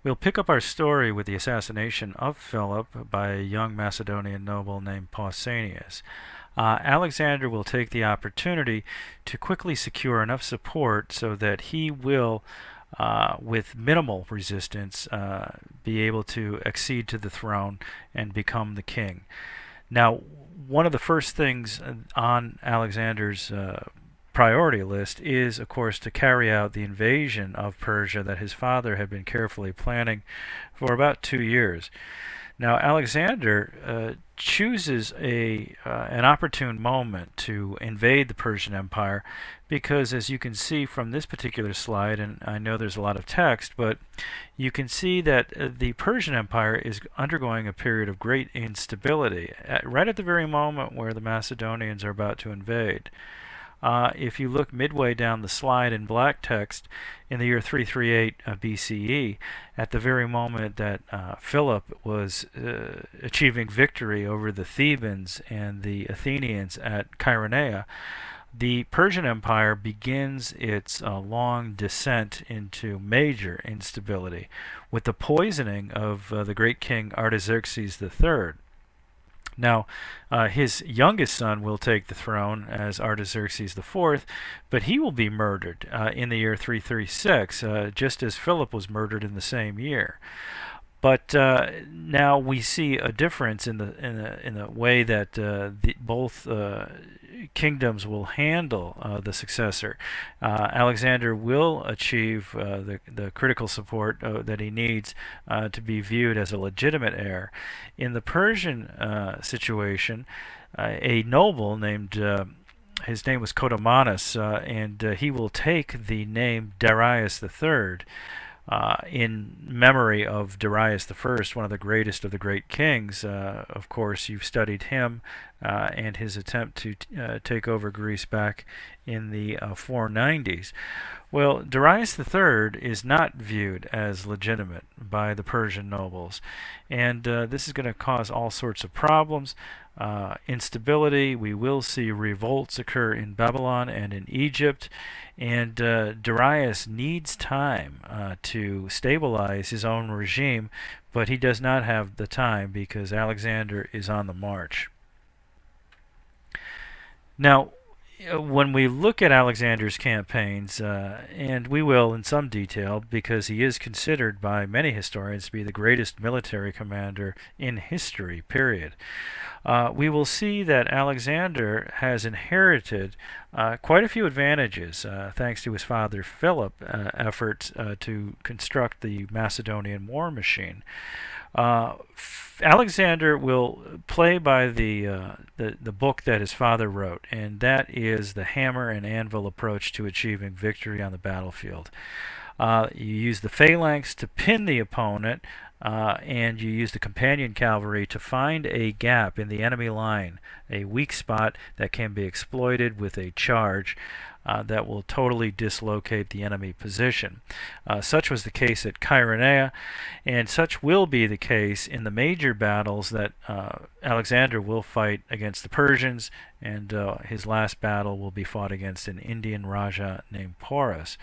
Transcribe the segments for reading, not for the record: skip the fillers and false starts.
We'll pick up our story with the assassination of Philip by a young Macedonian noble named Pausanias. Alexander will take the opportunity to quickly secure enough support so that he will, with minimal resistance, be able to accede to the throne and become the king. Now, one of the first things on Alexander's priority list is, of course, to carry out the invasion of Persia that his father had been carefully planning for about 2 years. Now, Alexander chooses an opportune moment to invade the Persian Empire because, as you can see from this particular slide, and I know there's a lot of text, but you can see that the Persian Empire is undergoing a period of great instability right at the very moment where the Macedonians are about to invade. If you look midway down the slide in black text, in the year 338 BCE, at the very moment that Philip was achieving victory over the Thebans and the Athenians at Chania, the Persian Empire begins its long descent into major instability with the poisoning of the great king Artaxerxes III. Now, his youngest son will take the throne as Artaxerxes IV, but he will be murdered in the year 336, just as Philip was murdered in the same year. But now we see a difference in the way that both kingdoms will handle the successor. Alexander will achieve the critical support that he needs to be viewed as a legitimate heir. In the Persian situation, a noble named his name was Codomanus, and he will take the name Darius III. In memory of Darius I, one of the greatest of the great kings. Of course, you've studied him and his attempt to take over Greece back in the 490s. Well, Darius III is not viewed as legitimate by the Persian nobles, and this is going to cause all sorts of problems. Instability. We will see revolts occur in Babylon and in Egypt, and Darius needs time to stabilize his own regime, but he does not have the time because Alexander is on the march. Now, when we look at Alexander's campaigns, and we will in some detail because he is considered by many historians to be the greatest military commander in history, period, we will see that Alexander has inherited quite a few advantages thanks to his father Philip's efforts to construct the Macedonian war machine. Alexander will play by the book that his father wrote, and that is the hammer and anvil approach to achieving victory on the battlefield. You use the phalanx to pin the opponent, and you use the companion cavalry to find a gap in the enemy line, a weak spot that can be exploited with a charge that will totally dislocate the enemy position. Such was the case at Chania, and such will be the case in the major battles that Alexander will fight against the Persians, and his last battle will be fought against an Indian Raja named Porus.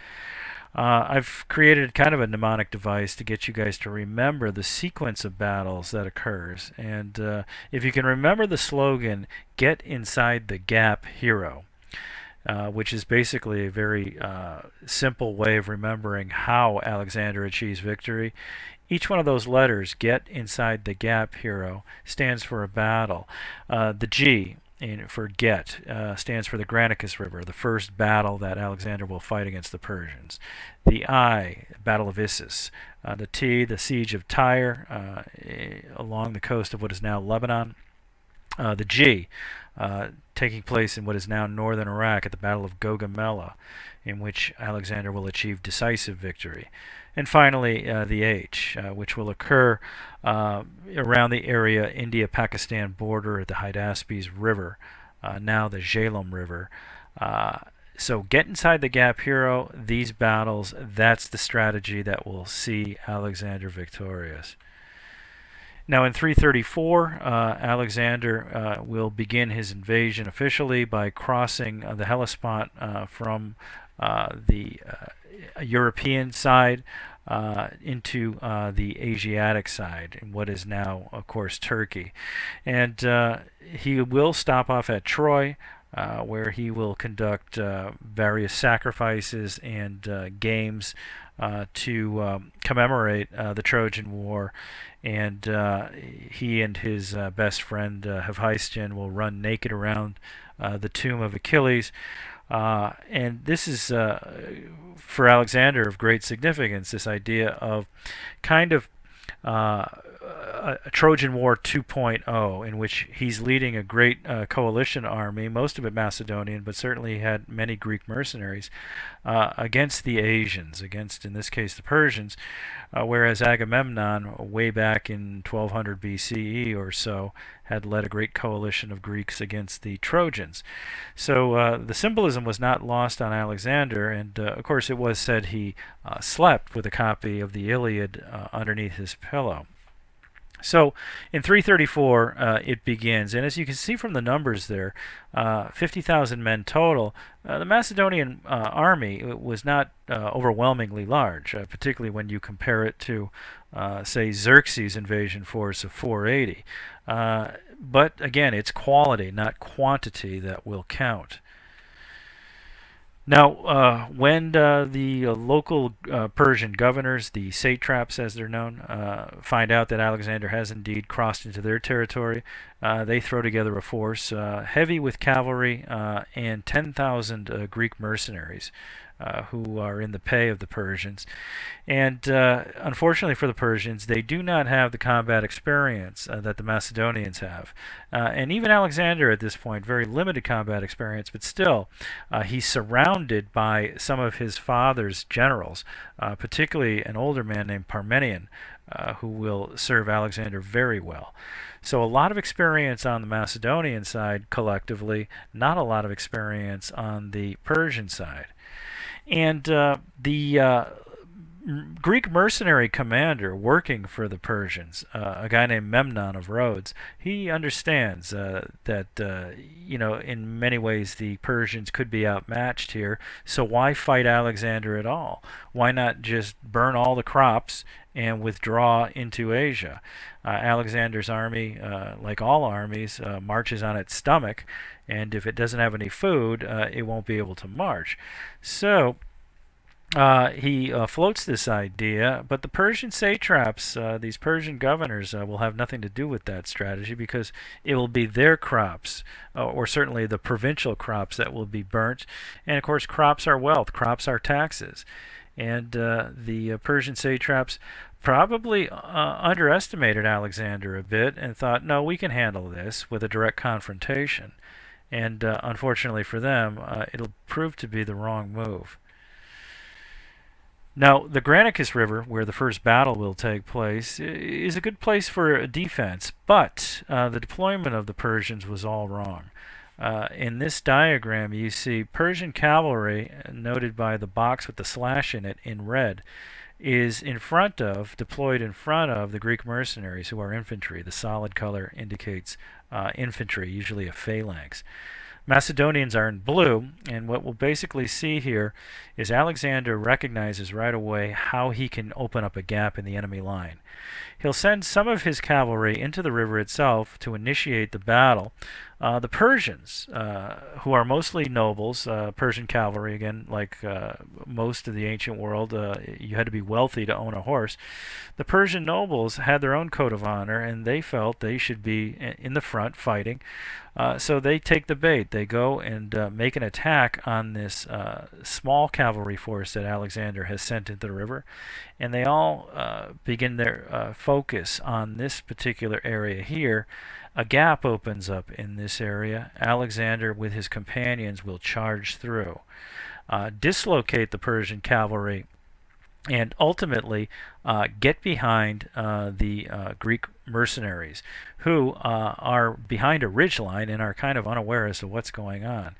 I've created kind of a mnemonic device to get you guys to remember the sequence of battles that occurs. And if you can remember the slogan, "Get inside the gap, hero," which is basically a very simple way of remembering how Alexander achieves victory. Each one of those letters, "Get inside the gap, hero," stands for a battle. The G for get stands for the Granicus River, the first battle that Alexander will fight against the Persians. The I, Battle of Issus. The T, the Siege of Tyre along the coast of what is now Lebanon. The G, taking place in what is now northern Iraq at the Battle of Gaugamela, in which Alexander will achieve decisive victory. And finally, the H, which will occur around the area India-Pakistan border at the Hydaspes River, now the Jhelum River. So get inside the gap, hero. These battles, that's the strategy that will see Alexander victorious. Now in 334, Alexander will begin his invasion officially by crossing the Hellespont from the European side into the Asiatic side, in what is now, of course, Turkey. And he will stop off at Troy, where he will conduct various sacrifices and games to commemorate the Trojan War. And he and his best friend Hephaestion will run naked around the tomb of Achilles. And this is, for Alexander, of great significance, this idea of kind of a Trojan War 2.0, in which he's leading a great coalition army, most of it Macedonian, but certainly he had many Greek mercenaries, against the Asians, against, in this case, the Persians, whereas Agamemnon, way back in 1200 BCE or so, had led a great coalition of Greeks against the Trojans. So the symbolism was not lost on Alexander, and of course it was said he slept with a copy of the Iliad underneath his pillow. So in 334 it begins, and as you can see from the numbers there, 50,000 men total. The Macedonian army was not overwhelmingly large, particularly when you compare it to, say, Xerxes' invasion force of 480. But again, it's quality, not quantity, that will count. Now, when the local Persian governors, the satraps as they're known, find out that Alexander has indeed crossed into their territory, they throw together a force heavy with cavalry and 10,000 Greek mercenaries who are in the pay of the Persians. And unfortunately for the Persians, they do not have the combat experience that the Macedonians have. And even Alexander at this point, very limited combat experience, but still, he's surrounded by some of his father's generals, particularly an older man named Parmenion, who will serve Alexander very well. So a lot of experience on the Macedonian side collectively, not a lot of experience on the Persian side. And the Greek mercenary commander working for the Persians, a guy named Memnon of Rhodes, he understands that in many ways the Persians could be outmatched here. So why fight Alexander at all? Why not just burn all the crops and withdraw into Asia? Alexander's army, like all armies, marches on its stomach, and if it doesn't have any food, it won't be able to march. So he floats this idea, but the Persian satraps, these Persian governors, will have nothing to do with that strategy, because it will be their crops, or certainly the provincial crops, that will be burnt. And of course, crops are wealth, crops are taxes. And the Persian satraps probably underestimated Alexander a bit and thought, no, we can handle this with a direct confrontation. And unfortunately for them, it'll prove to be the wrong move. Now, the Granicus River, where the first battle will take place, is a good place for defense, but the deployment of the Persians was all wrong. In this diagram, you see Persian cavalry, noted by the box with the slash in it in red, is deployed in front of the Greek mercenaries, who are infantry. The solid color indicates infantry, usually a phalanx. Macedonians are in blue, and what we'll basically see here is Alexander recognizes right away how he can open up a gap in the enemy line. He'll send some of his cavalry into the river itself to initiate the battle. The Persians, who are mostly nobles, Persian cavalry, again, like most of the ancient world, you had to be wealthy to own a horse. The Persian nobles had their own code of honor, and they felt they should be in the front fighting. So they take the bait. They go and make an attack on this small cavalry force that Alexander has sent into the river, and they all begin their focus on this particular area here. A gap opens up in this area. Alexander, with his companions, will charge through, dislocate the Persian cavalry, and ultimately get behind the Greek mercenaries, who are behind a ridgeline and are kind of unaware as to what's going on.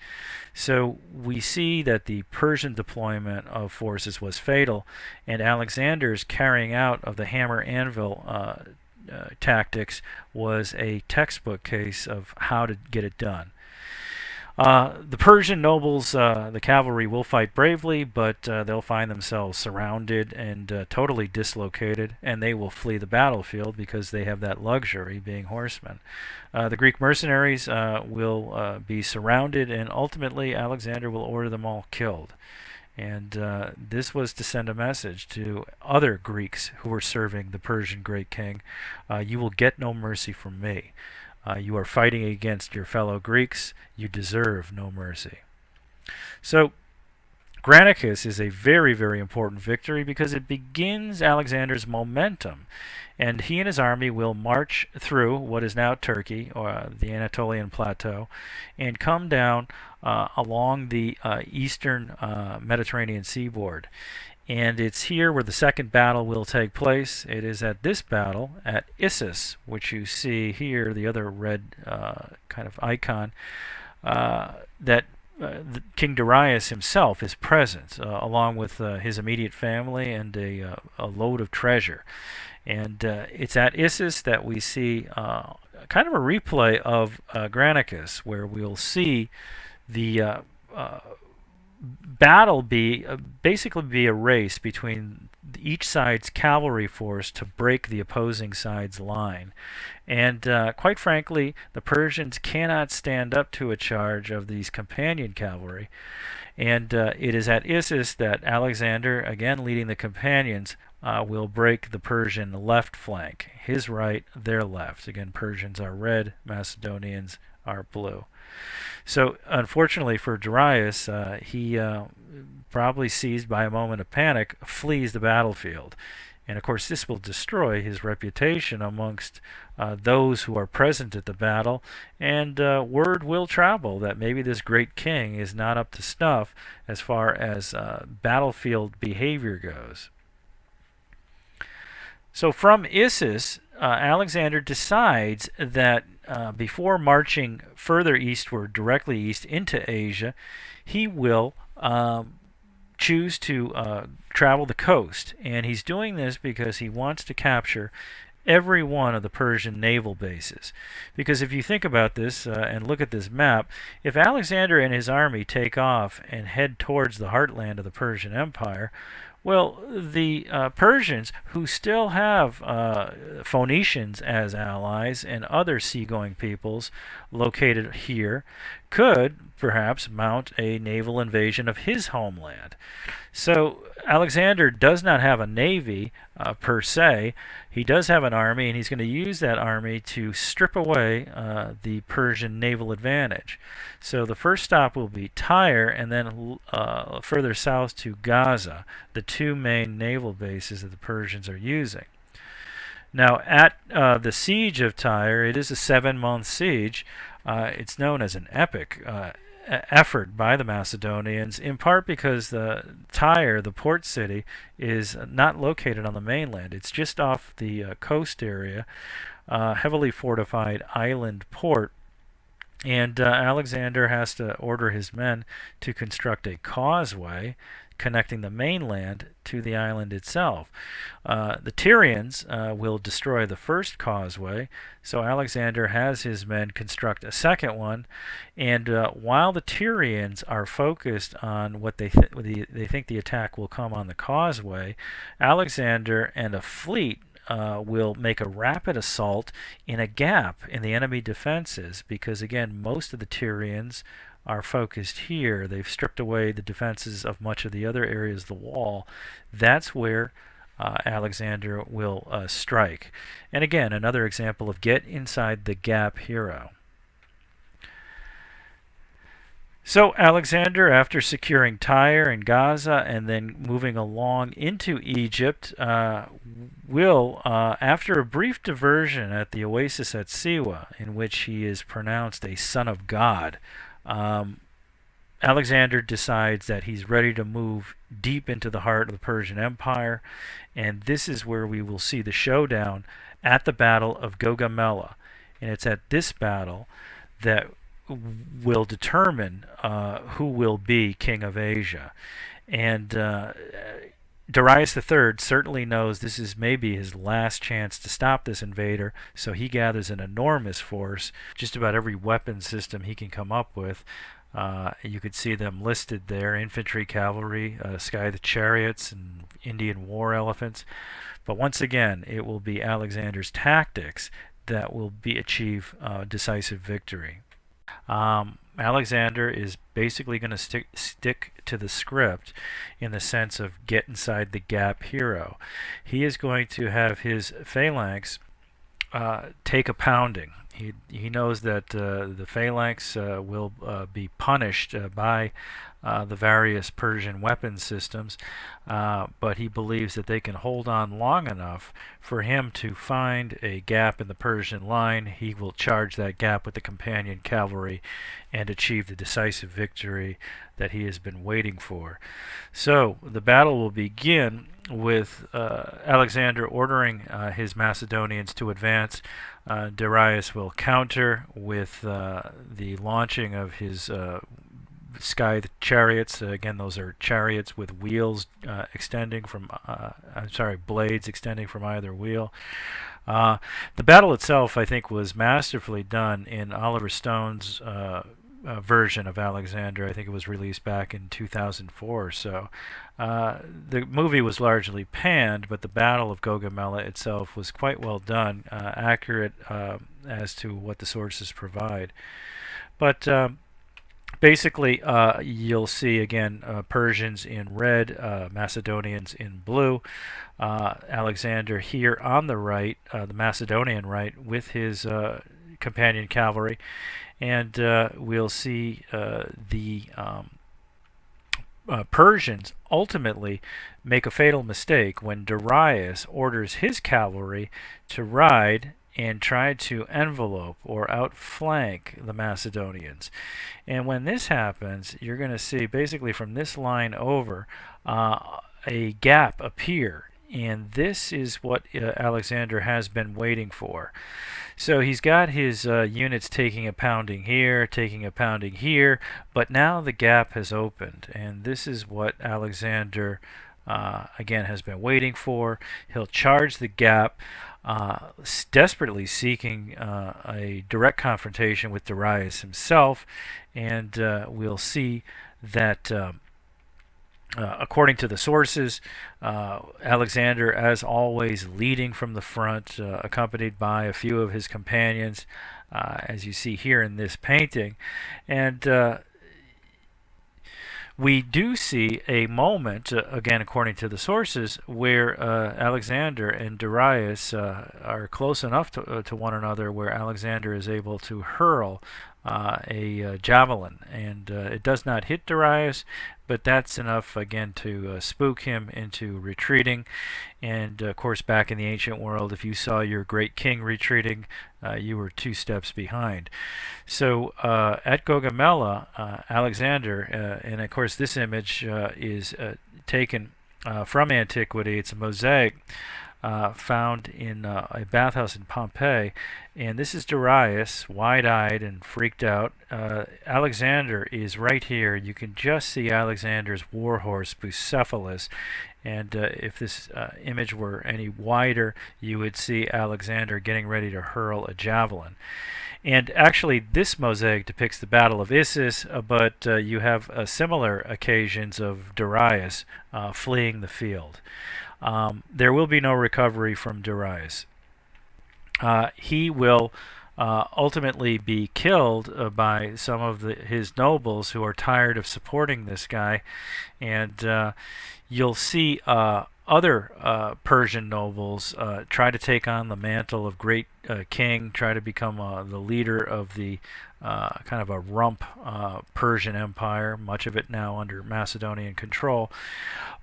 So we see that the Persian deployment of forces was fatal, and Alexander's carrying out of the hammer-anvil tactics was a textbook case of how to get it done. The Persian nobles, the cavalry, will fight bravely, but they'll find themselves surrounded and totally dislocated, and they will flee the battlefield because they have that luxury, being horsemen. The Greek mercenaries will be surrounded, and ultimately Alexander will order them all killed. And this was to send a message to other Greeks who were serving the Persian great king. You will get no mercy from me. You are fighting against your fellow Greeks. You deserve no mercy. So Granicus is a very, very important victory because it begins Alexander's momentum. And he and his army will march through what is now Turkey, or the Anatolian Plateau, and come down along the eastern Mediterranean seaboard. And it's here where the second battle will take place. It is at this battle, at Issus, which you see here, the other red kind of icon, that King Darius himself is present, along with his immediate family and a load of treasure. And it's at Issus that we see kind of a replay of Granicus, where we'll see the battle basically be a race between each side's cavalry force to break the opposing side's line. And quite frankly, the Persians cannot stand up to a charge of these companion cavalry. And it is at Issus that Alexander, again leading the companions, will break the Persian left flank. His right, their left. Again, Persians are red, Macedonians are blue. So, unfortunately for Darius, he probably seized by a moment of panic, flees the battlefield. And of course, this will destroy his reputation amongst those who are present at the battle, and word will travel that maybe this great king is not up to snuff as far as battlefield behavior goes. So from Issus, Alexander decides that before marching further eastward, directly east into Asia, he will choose to travel the coast. And he's doing this because he wants to capture every one of the Persian naval bases. Because if you think about this and look at this map, if Alexander and his army take off and head towards the heartland of the Persian Empire, well, the Persians, who still have Phoenicians as allies and other seagoing peoples located here, could perhaps mount a naval invasion of his homeland. So Alexander does not have a navy per se. He does have an army, and he's going to use that army to strip away the Persian naval advantage. So the first stop will be Tyre, and then further south to Gaza, the two main naval bases that the Persians are using. Now, at the siege of Tyre, it is a 7-month siege. It's known as an epic effort by the Macedonians, in part because Tyre, the port city, is not located on the mainland. It's just off the coast area, heavily fortified island port. And Alexander has to order his men to construct a causeway connecting the mainland to the island itself. The Tyrians will destroy the first causeway, so Alexander has his men construct a second one, and while the Tyrians are focused on what they think the attack will come on the causeway, Alexander and a fleet will make a rapid assault in a gap in the enemy defenses, because again, most of the Tyrians are focused here. They've stripped away the defenses of much of the other areas of the wall. That's where Alexander will strike. And again, another example of get inside the gap hero. So Alexander, after securing Tyre and Gaza and then moving along into Egypt, will, after a brief diversion at the oasis at Siwa, in which he is pronounced a son of God, Alexander decides that he's ready to move deep into the heart of the Persian Empire, and this is where we will see the showdown at the Battle of Gaugamela. And it's at this battle that will determine who will be king of Asia. And Darius III certainly knows this is maybe his last chance to stop this invader, so he gathers an enormous force, just about every weapon system he can come up with, You could see them listed there: infantry, cavalry, Scythe chariots, and Indian war elephants. But once again, it will be Alexander's tactics that will achieve decisive victory. Alexander is basically going to stick to the script in the sense of get inside the gap hero. He is going to have his phalanx take a pounding. He knows that the phalanx will be punished by the various Persian weapon systems, but he believes that they can hold on long enough for him to find a gap in the Persian line. He will charge that gap with the companion cavalry and achieve the decisive victory that he has been waiting for. So the battle will begin with Alexander ordering his Macedonians to advance. Darius will counter with the launching of his Scythe chariots. Again, those are chariots with wheels extending from, blades extending from either wheel. The battle itself, I think, was masterfully done in Oliver Stone's version of Alexander. I think it was released back in 2004 or so. The movie was largely panned, but the Battle of Gaugamela itself was quite well done, accurate as to what the sources provide. But basically, you'll see again Persians in red, Macedonians in blue. Alexander here on the right, the Macedonian right, with his companion cavalry. And we'll see the Persians ultimately make a fatal mistake when Darius orders his cavalry to ride and try to envelope or outflank the Macedonians. And when this happens, you're going to see basically from this line over a gap appear. And this is what Alexander has been waiting for. So he's got his units taking a pounding here, taking a pounding here, but now the gap has opened, and this is what Alexander again has been waiting for. He'll charge the gap, desperately seeking a direct confrontation with Darius himself, and we'll see that according to the sources, Alexander, as always, leading from the front, accompanied by a few of his companions, as you see here in this painting. And we do see a moment, again according to the sources, where Alexander and Darius are close enough to one another where Alexander is able to hurl a javelin, and it does not hit Darius, but that's enough again to spook him into retreating. And of course, back in the ancient world, if you saw your great king retreating, you were 2 steps behind. So at Gaugamela, Alexander, and of course this image is taken from antiquity. It's a mosaic found in a bathhouse in Pompeii, and this is Darius, wide-eyed and freaked out. Alexander is right here. You can just see Alexander's warhorse Bucephalus, and if this image were any wider, you would see Alexander getting ready to hurl a javelin. And actually, this mosaic depicts the Battle of Issus, but you have similar occasions of Darius fleeing the field. There will be no recovery from Darius. He will ultimately be killed by some of his nobles who are tired of supporting this guy, and you'll see other Persian nobles try to take on the mantle of great king, try to become the leader of the kind of a rump Persian empire, much of it now under Macedonian control.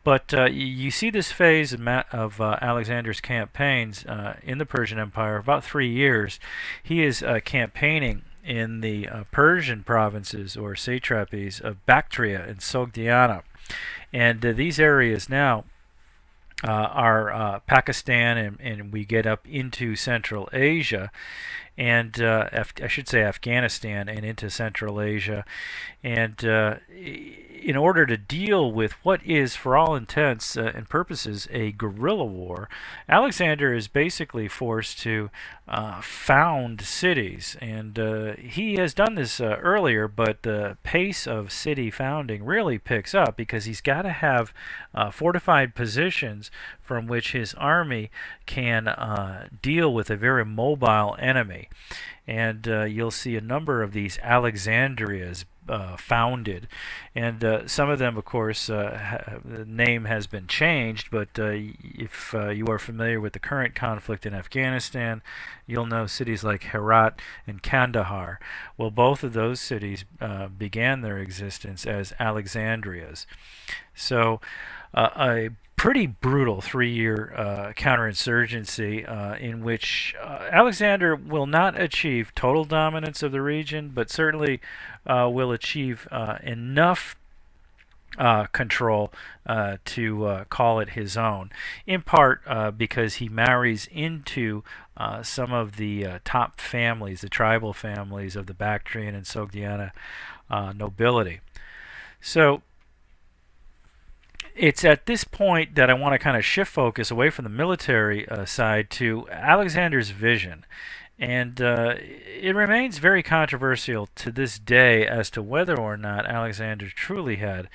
But you see this phase of Alexander's campaigns in the Persian Empire, about 3 years. He is campaigning in the Persian provinces or satrapies of Bactria and Sogdiana. And these areas now are Pakistan, and we get up into Central Asia, and I should say Afghanistan and into Central Asia. And in order to deal with what is, for all intents and purposes, a guerrilla war, Alexander is basically forced to found cities. And he has done this earlier, but the pace of city founding really picks up because he's got to have fortified positions from which his army can deal with a very mobile enemy. And you'll see a number of these Alexandrias founded, and some of them, of course, the name has been changed, but if you are familiar with the current conflict in Afghanistan, you'll know cities like Herat and Kandahar. Well, both of those cities began their existence as Alexandrias. So a pretty brutal 3-year counterinsurgency in which Alexander will not achieve total dominance of the region, but certainly will achieve enough control to call it his own, in part because he marries into some of the top families, the tribal families of the Bactrian and Sogdiana nobility. So it's at this point that I want to kind of shift focus away from the military side to Alexander's vision. And it remains very controversial to this day as to whether or not Alexander truly had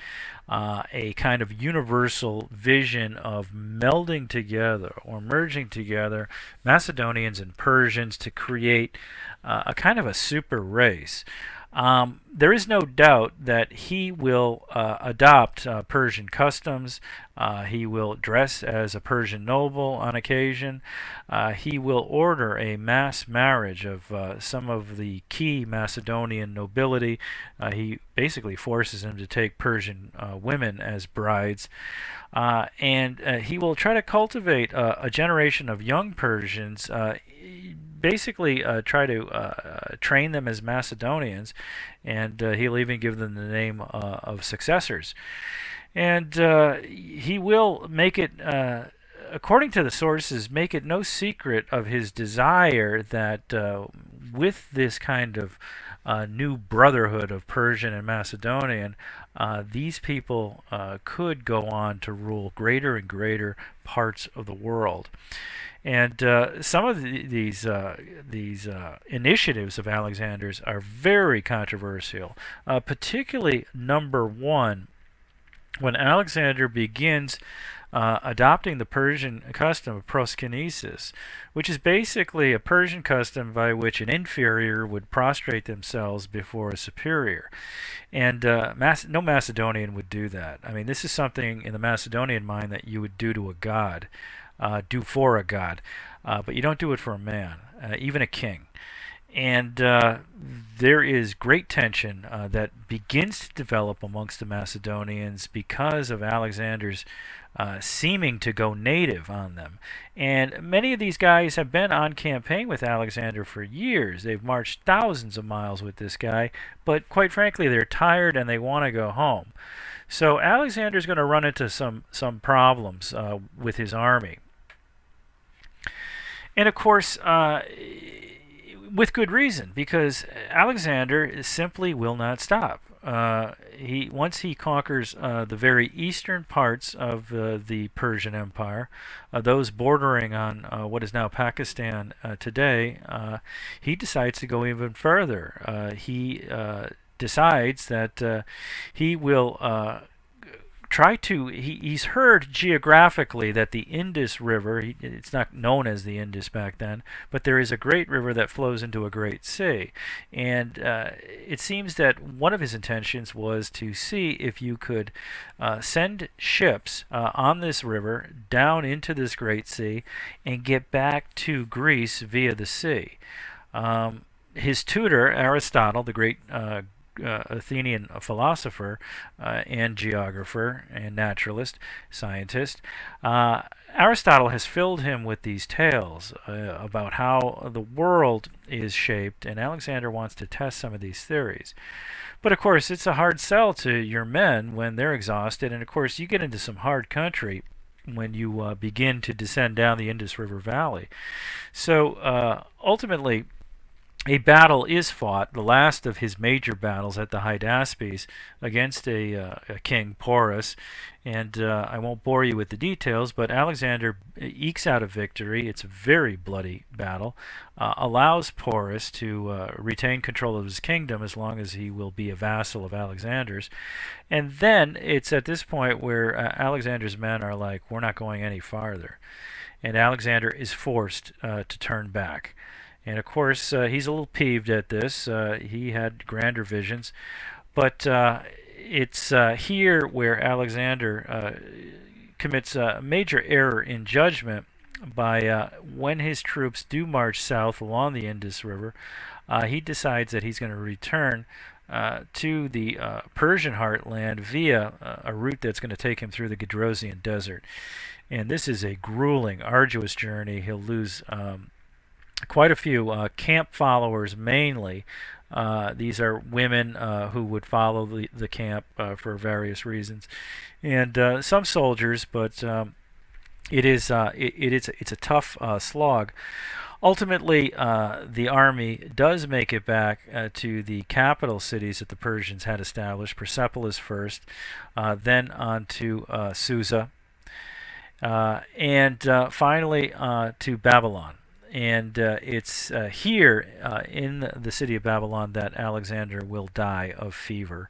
a kind of universal vision of melding together or merging together Macedonians and Persians to create a kind of a super race. There is no doubt that he will adopt Persian customs. He will dress as a Persian noble on occasion. He will order a mass marriage of some of the key Macedonian nobility. He basically forces them to take Persian women as brides. And he will try to cultivate a generation of young Persians, basically try to train them as Macedonians, and he'll even give them the name of successors. And he will make it, according to the sources, make it no secret of his desire that with this kind of new brotherhood of Persian and Macedonian, these people could go on to rule greater and greater parts of the world. And some of these initiatives of Alexander's are very controversial, particularly number one, when Alexander begins adopting the Persian custom of proskynesis, which is basically a Persian custom by which an inferior would prostrate themselves before a superior. And no Macedonian would do that. I mean, this is something in the Macedonian mind that you would do to a god. Do for a god, but you don't do it for a man, even a king. And there is great tension that begins to develop amongst the Macedonians because of Alexander's seeming to go native on them. And many of these guys have been on campaign with Alexander for years. They've marched thousands of miles with this guy, but quite frankly, they're tired and they want to go home. So Alexander's going to run into some problems with his army. And of course, with good reason, because Alexander simply will not stop. Once he conquers the very eastern parts of the Persian Empire, those bordering on what is now Pakistan today, he decides to go even further. He decides that he will he's heard geographically that the Indus River, it's not known as the Indus back then, but there is a great river that flows into a great sea. And it seems that one of his intentions was to see if you could send ships on this river down into this great sea and get back to Greece via the sea. His tutor, Aristotle, the great Athenian philosopher and geographer and naturalist, scientist, Aristotle has filled him with these tales about how the world is shaped, and Alexander wants to test some of these theories. But of course, it's a hard sell to your men when they're exhausted, and of course, you get into some hard country when you begin to descend down the Indus River Valley. So ultimately, a battle is fought, the last of his major battles at the Hydaspes, against a king, Porus. And I won't bore you with the details, but Alexander ekes out a victory. It's a very bloody battle, allows Porus to retain control of his kingdom as long as he will be a vassal of Alexander's. And then it's at this point where Alexander's men are like, we're not going any farther. And Alexander is forced to turn back. And of course, he's a little peeved at this. He had grander visions. But it's here where Alexander commits a major error in judgment by when his troops do march south along the Indus River, he decides that he's going to return to the Persian heartland via a route that's going to take him through the Gedrosian Desert. And this is a grueling, arduous journey. He'll lose quite a few camp followers, mainly. These are women who would follow the camp for various reasons, and some soldiers. But it's a tough slog. Ultimately, the army does make it back to the capital cities that the Persians had established: Persepolis first, then on to Susa, and finally to Babylon. And it's here in the city of Babylon that Alexander will die of fever.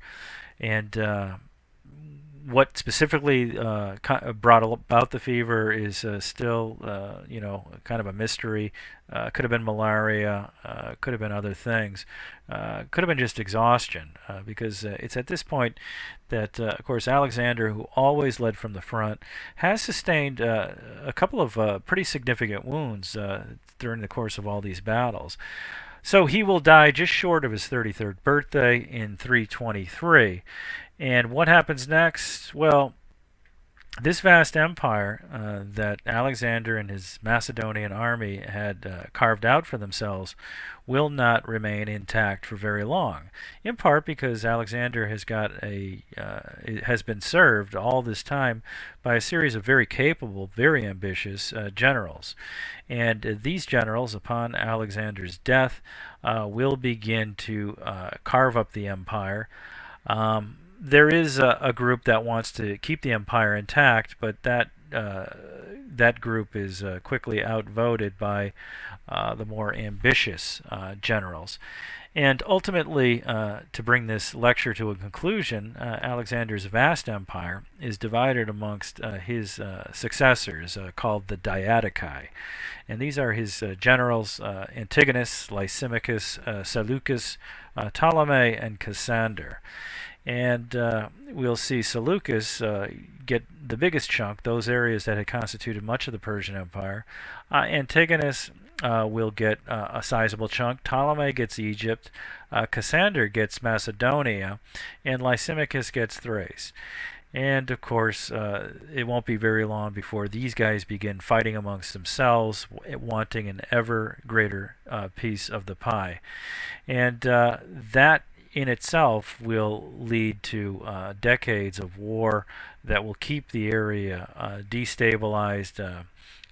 And what specifically brought about the fever is still, kind of a mystery. Could have been malaria, could have been other things, could have been just exhaustion, because it's at this point that, of course, Alexander, who always led from the front, has sustained a couple of pretty significant wounds during the course of all these battles. So he will die just short of his 33rd birthday in 323. And what happens next? Well, this vast empire that Alexander and his Macedonian army had carved out for themselves will not remain intact for very long. In part because Alexander has has been served all this time by a series of very capable, very ambitious generals, and these generals, upon Alexander's death, will begin to carve up the empire. There is a group that wants to keep the empire intact, but that group is quickly outvoted by the more ambitious generals. And ultimately, to bring this lecture to a conclusion, Alexander's vast empire is divided amongst his successors, called the Diadochi. And these are his generals: Antigonus, Lysimachus, Seleucus, Ptolemy, and Cassander. And we'll see Seleucus get the biggest chunk, those areas that had constituted much of the Persian Empire. Antigonus will get a sizable chunk. Ptolemy gets Egypt. Cassander gets Macedonia. And Lysimachus gets Thrace. And of course, it won't be very long before these guys begin fighting amongst themselves, wanting an ever greater piece of the pie. And that in itself will lead to decades of war that will keep the area destabilized.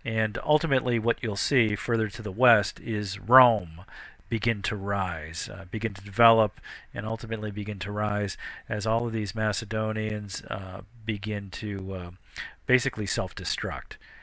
And ultimately, what you'll see further to the west is Rome begin to rise, begin to develop, and ultimately begin to rise as all of these Macedonians begin to basically self-destruct.